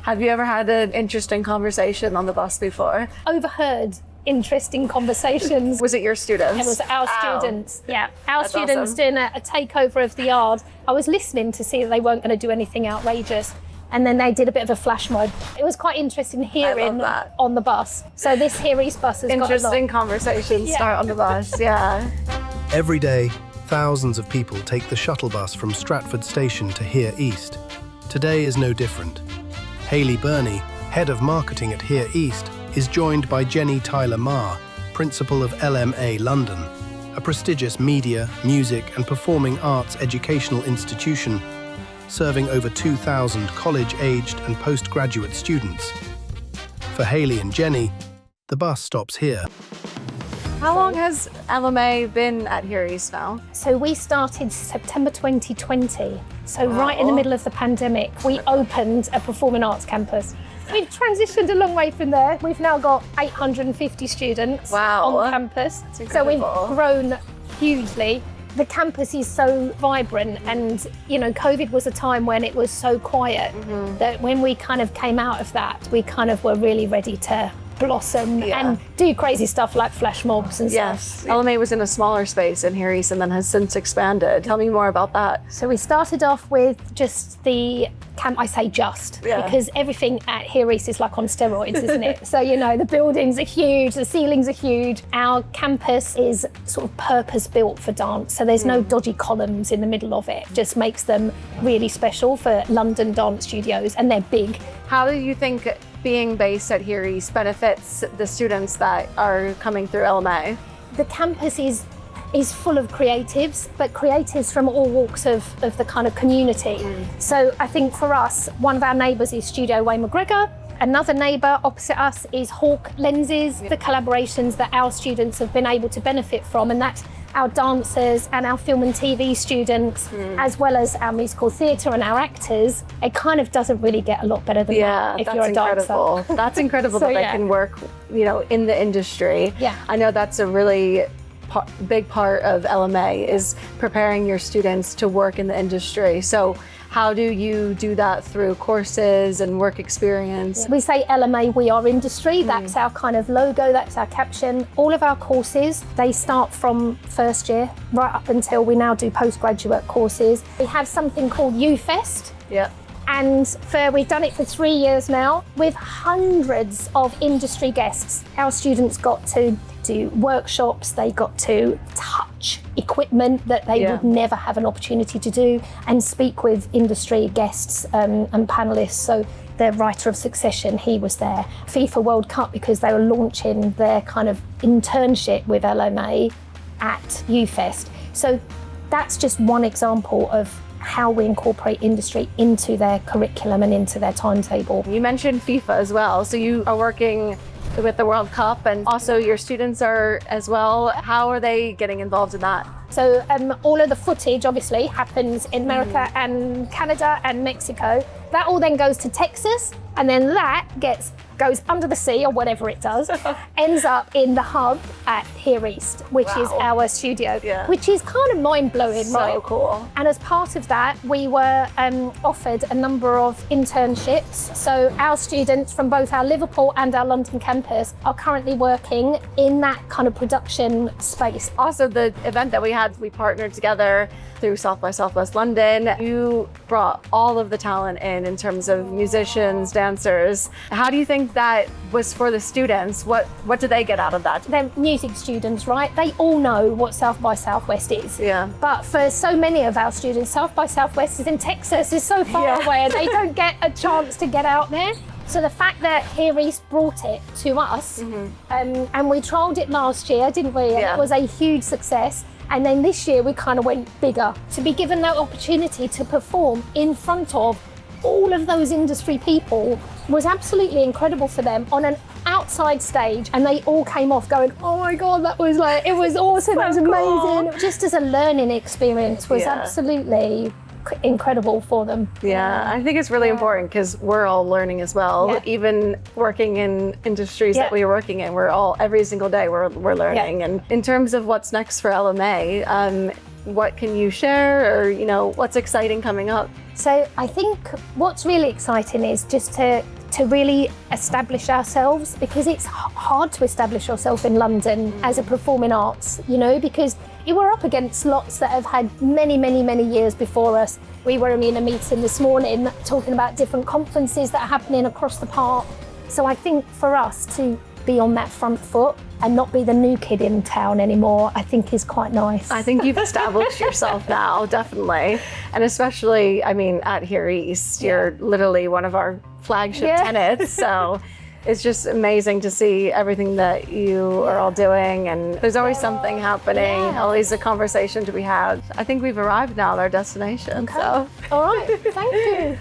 Have you ever had an interesting conversation on the bus before? Overheard interesting conversations. Was it your students? It was our students, yeah. Our That's students awesome. doing a takeover of the yard. I was listening to see that they weren't going to do anything outrageous. And then they did a bit of a flash mob. It was quite interesting hearing on the bus. So this Here East bus has got a lot. Interesting conversations start on the bus, yeah. Every day, thousands of people take the shuttle bus from Stratford Station to Here East. Today is no different. Haly Berni, head of marketing at Here East, is joined by Jenni Tyler-Maher, principal of LMA London, a prestigious media, music and performing arts educational institution serving over 2,000 college-aged and postgraduate students. For Haly and Jenni, the bus stops here. How long has LMA been at Here East now? So we started September 2020. So right in the middle of the pandemic, we opened a performing arts campus. We've transitioned a long way from there. We've now got 850 students on campus. So we've grown hugely. The campus is so vibrant, and you know, COVID was a time when it was so quiet that when we kind of came out of that, we kind of were really ready to blossom and do crazy stuff like flash mobs and stuff. LMA was in a smaller space in Here East and then has since expanded. Tell me more about that. So we started off with just the camp. I say just because everything at Here East is like on steroids, isn't it? So you know, the buildings are huge, the ceilings are huge. Our campus is sort of purpose built for dance, so there's no dodgy columns in the middle of it. Just makes them really special for London dance studios, and they're big. How do you think being based at Here East benefits the students that are coming through LMA? The campus is full of creatives, but creatives from all walks of the kind of community. So I think for us, one of our neighbours is Studio Way McGregor. Another neighbour opposite us is Hawk Lenses, the collaborations that our students have been able to benefit from, and that's our dancers and our film and TV students, as well as our musical theatre and our actors. It kind of doesn't really get a lot better than that if you're a dancer. That's incredible that they can work, you know, in the industry. I know that's a really big part of LMA is preparing your students to work in the industry. So how do you do that through courses and work experience? We say LMA, we are industry. That's our kind of logo, that's our caption. All of our courses, they start from first year right up until we now do postgraduate courses. We have something called UFest. And we've done it for 3 years now with hundreds of industry guests. Our students got to do workshops, they got to touch equipment that they would never have an opportunity to do, and speak with industry guests and panellists. So the writer of Succession, he was there. FIFA World Cup, because they were launching their kind of internship with LMA at UFest. So that's just one example of how we incorporate industry into their curriculum and into their timetable. You mentioned FIFA as well, so you are working with the World Cup, and also your students are as well. How are they getting involved in that? So all of the footage obviously happens in America and Canada and Mexico. That all then goes to Texas, and then that goes under the sea or whatever it does, ends up in the hub at Here East, which is our studio, which is kind of mind-blowing, right? So cool. And as part of that, we were offered a number of internships. So our students from both our Liverpool and our London campus are currently working in that kind of production space. Also, the event that we had, we partnered together through South by Southwest London. You brought all of the talent in terms of musicians, dancers. How do you think that was for the students? What did they get out of that? They're music students, right? They all know what South by Southwest is. But for so many of our students, South by Southwest is in Texas, is so far away, and they don't get a chance to get out there. So the fact that Here East brought it to us, and we trialled it last year, didn't we? And it was a huge success. And then this year we kind of went bigger. To be given that opportunity to perform in front of all of those industry people was absolutely incredible for them on an outside stage, and they all came off going, oh my God, that was like, it was awesome, that was amazing. Cool. Just as a learning experience was absolutely incredible for them. I think it's really important because we're all learning as well. Even working in industries that we are working in, we're all, every single day we're learning. And in terms of what's next for LMA, what can you share, or you know, what's exciting coming up? So I think what's really exciting is just to really establish ourselves, because it's hard to establish yourself in London as a performing arts, you know, because you were up against lots that have had many, many, many years before us. We were in a meeting this morning talking about different conferences that are happening across the park. So I think for us to be on that front foot and not be the new kid in town anymore, I think is quite nice. I think you've established yourself now, definitely. And especially, I mean, at Here East, you're literally one of our flagship tenants. So it's just amazing to see everything that you are all doing. And there's always something happening, always a conversation to be had. I think we've arrived now at our destination. Okay. So. All right, thank you.